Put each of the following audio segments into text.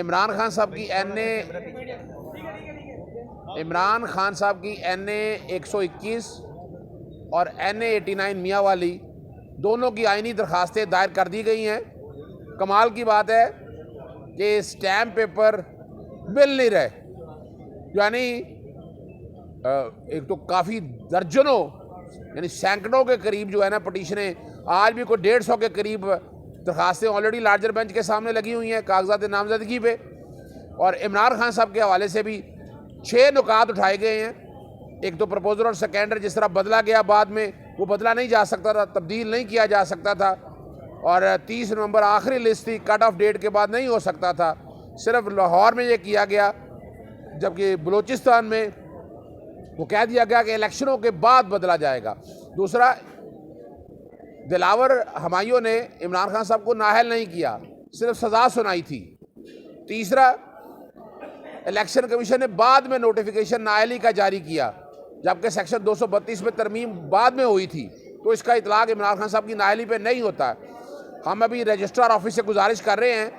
عمران خان صاحب کی این اے 121 اور این اے 89 میاں والی دونوں کی آئینی درخواستیں دائر کر دی گئی ہیں۔ کمال کی بات ہے کہ اسٹیمپ پیپر مل نہیں رہے، یعنی ایک تو کافی درجنوں یعنی سینکڑوں کے قریب جو ہے نا پٹیشنیں، آج بھی کوئی 150 کے قریب درخواستیں آلریڈی لارجر بینچ کے سامنے لگی ہوئی ہیں کاغذات نامزدگی پہ، اور عمران خان صاحب کے حوالے سے بھی 6 نکات اٹھائے گئے ہیں۔ ایک تو پرپوزل اور سیکنڈر جس طرح بدلا گیا بعد میں، وہ بدلا نہیں جا سکتا تھا، تبدیل نہیں کیا جا سکتا تھا، اور 30 نومبر آخری لسٹ تھی، کٹ آف ڈیٹ کے بعد نہیں ہو سکتا تھا، صرف لاہور میں یہ کیا گیا، جبکہ بلوچستان میں وہ کہہ دیا گیا کہ الیکشنوں کے بعد بدلا جائے گا۔ دوسرا، دلاور ہمایوں نے عمران خان صاحب کو نااہل نہیں کیا، صرف سزا سنائی تھی۔ تیسرا، الیکشن کمیشن نے بعد میں نوٹیفیکیشن نااہلی کا جاری کیا، جبکہ سیکشن 232 میں ترمیم بعد میں ہوئی تھی، تو اس کا اطلاق عمران خان صاحب کی نااہلی پہ نہیں ہوتا۔ ہم ابھی رجسٹرار آفس سے گزارش کر رہے ہیں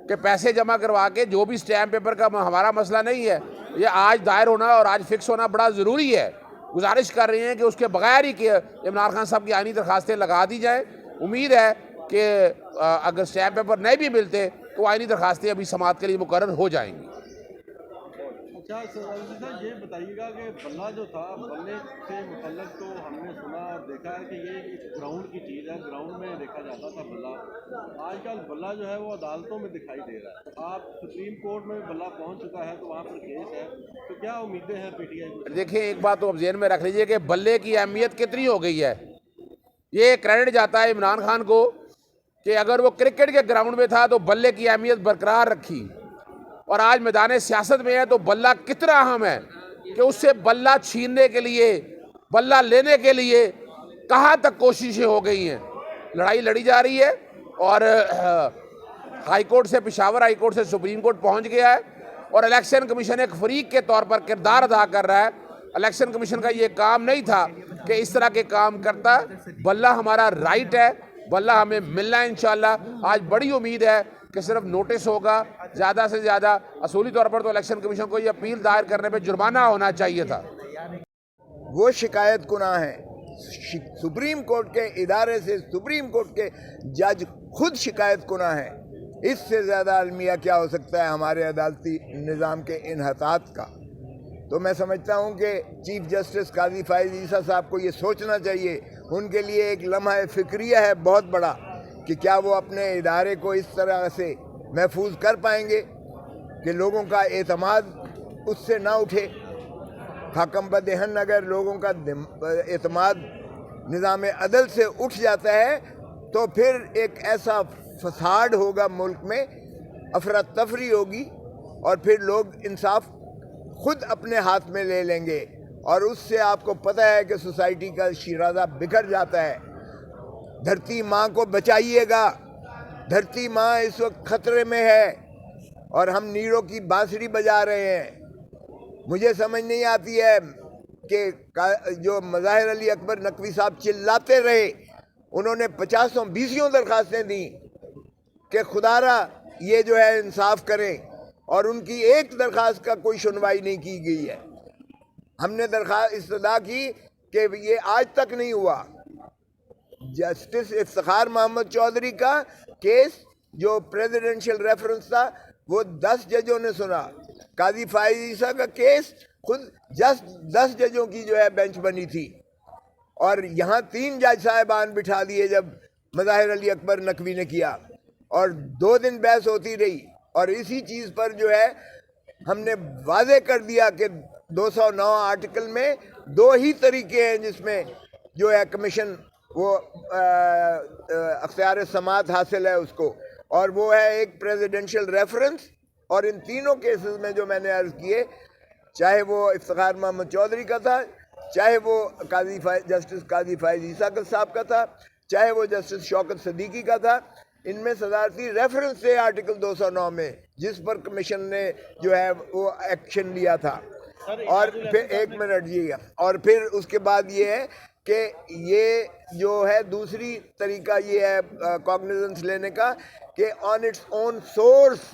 کہ پیسے جمع کروا کے جو بھی اسٹیمپ پیپر کا ہمارا مسئلہ نہیں ہے، یہ آج دائر ہونا اور آج فکس ہونا بڑا ضروری ہے۔ گزارش کر رہے ہیں کہ اس کے بغیر ہی کہ عمران خان صاحب کی آئینی درخواستیں لگا دی جائیں۔ امید ہے کہ اگر اسٹیمپ پیپر نہیں بھی ملتے تو آئینی درخواستیں ابھی سماعت کے لیے مقرر ہو جائیں گی۔ اچھا سر، یہ بتائیے گا کہ بلہ جو تھا، بلے سے متعلق تو ہم نے سنا اور دیکھا ہے کہ یہ ایک گراؤنڈ کی چیز ہے، گراؤنڈ میں دیکھا جاتا تھا بلہ۔ آج کل بلہ جو ہے وہ عدالتوں میں دکھائی دے رہا ہے، آپ سپریم کورٹ میں بلہ پہنچ چکا ہے تو وہاں پر کیس ہے، تو کیا امیدیں ہیں پی ٹی آئی کو؟ دیکھیں، ایک بات تو اب ذہن میں رکھ لیجئے کہ بلے کی اہمیت کتنی ہو گئی ہے۔ یہ کریڈٹ جاتا ہے عمران خان کو کہ اگر وہ کرکٹ کے گراؤنڈ میں تھا تو بلے کی اہمیت برقرار رکھی، اور آج میدان سیاست میں ہے تو بلہ کتنا اہم ہے کہ اس سے بلہ چھیننے کے لیے، بلہ لینے کے لیے کہاں تک کوششیں ہو گئی ہیں، لڑائی لڑی جا رہی ہے، اور ہائی کورٹ سے، پشاور ہائی کورٹ سے سپریم کورٹ پہنچ گیا ہے، اور الیکشن کمیشن ایک فریق کے طور پر کردار ادا کر رہا ہے۔ الیکشن کمیشن کا یہ کام نہیں تھا کہ اس طرح کے کام کرتا۔ بلہ ہمارا رائٹ ہے، بلہ ہمیں ملنا ہے انشاءاللہ۔ آج بڑی امید ہے کہ صرف نوٹس ہوگا، زیادہ سے زیادہ اصولی طور پر تو الیکشن کمیشن کو یہ اپیل دائر کرنے پہ جرمانہ ہونا چاہیے تھا۔ وہ شکایت کناں ہیں، سپریم کورٹ کے ادارے سے سپریم کورٹ کے جج خود شکایت کناں ہیں۔ اس سے زیادہ المیہ کیا ہو سکتا ہے ہمارے عدالتی نظام کے انحطاط کا؟ تو میں سمجھتا ہوں کہ چیف جسٹس قاضی فائز عیسیٰ صاحب کو یہ سوچنا چاہیے، ان کے لیے ایک لمحہ فکریہ ہے بہت بڑا، کہ کیا وہ اپنے ادارے کو اس طرح سے محفوظ کر پائیں گے کہ لوگوں کا اعتماد اس سے نہ اٹھے۔ حکم بدہن اگر لوگوں کا اعتماد نظام عدل سے اٹھ جاتا ہے تو پھر ایک ایسا فساد ہوگا ملک میں، افراتفری ہوگی، اور پھر لوگ انصاف خود اپنے ہاتھ میں لے لیں گے، اور اس سے آپ کو پتہ ہے کہ سوسائٹی کا شیرازہ بکھر جاتا ہے۔ دھرتی ماں کو بچائیے گا، دھرتی ماں اس وقت خطرے میں ہے، اور ہم نیروں کی بانسری بجا رہے ہیں۔ مجھے سمجھ نہیں آتی ہے کہ جو مظاہر علی اکبر نقوی صاحب چلاتے رہے، انہوں نے 50 درخواستیں دیں کہ خدا را یہ جو ہے انصاف کریں، اور ان کی ایک درخواست کا کوئی سنوائی نہیں کی گئی ہے۔ ہم نے درخواست استدعا کی کہ یہ آج تک نہیں ہوا۔ جسٹس افتخار محمد چودھری کا کیس جو پریزیڈنشل ریفرنس تھا وہ 10 ججوں نے سنا۔ قاضی فائز عیسیٰ کا کیس خود 10 ججوں کی جو ہے بینچ بنی تھی، اور یہاں 3 جج صاحبان بٹھا دیے جب مظاہر علی اکبر نقوی نے کیا، اور 2 دن بحث ہوتی رہی، اور اسی چیز پر جو ہے ہم نے واضح کر دیا کہ 209 آرٹیکل میں 2 ہی طریقے ہیں جس میں جو ہے کمیشن وہ اختیار سماعت حاصل ہے اس کو، اور وہ ہے ایک پریزیڈنشل ریفرنس، اور ان تینوں کیسز میں جو میں نے عرض کیے، چاہے وہ افتخار محمد چودھری کا تھا، چاہے وہ جسٹس قاضی فائز عیسیٰ صاحب کا تھا، چاہے وہ جسٹس شوکت صدیقی کا تھا، ان میں صدارتی ریفرنس تھے آرٹیکل 209 میں، جس پر کمیشن نے جو ہے وہ ایکشن لیا تھا۔ اور پھر ایک منٹ جی، اور پھر اس کے بعد یہ ہے کہ یہ جو ہے دوسری طریقہ یہ ہے کاگنیزنس لینے کا کہ آن اٹس اون سورس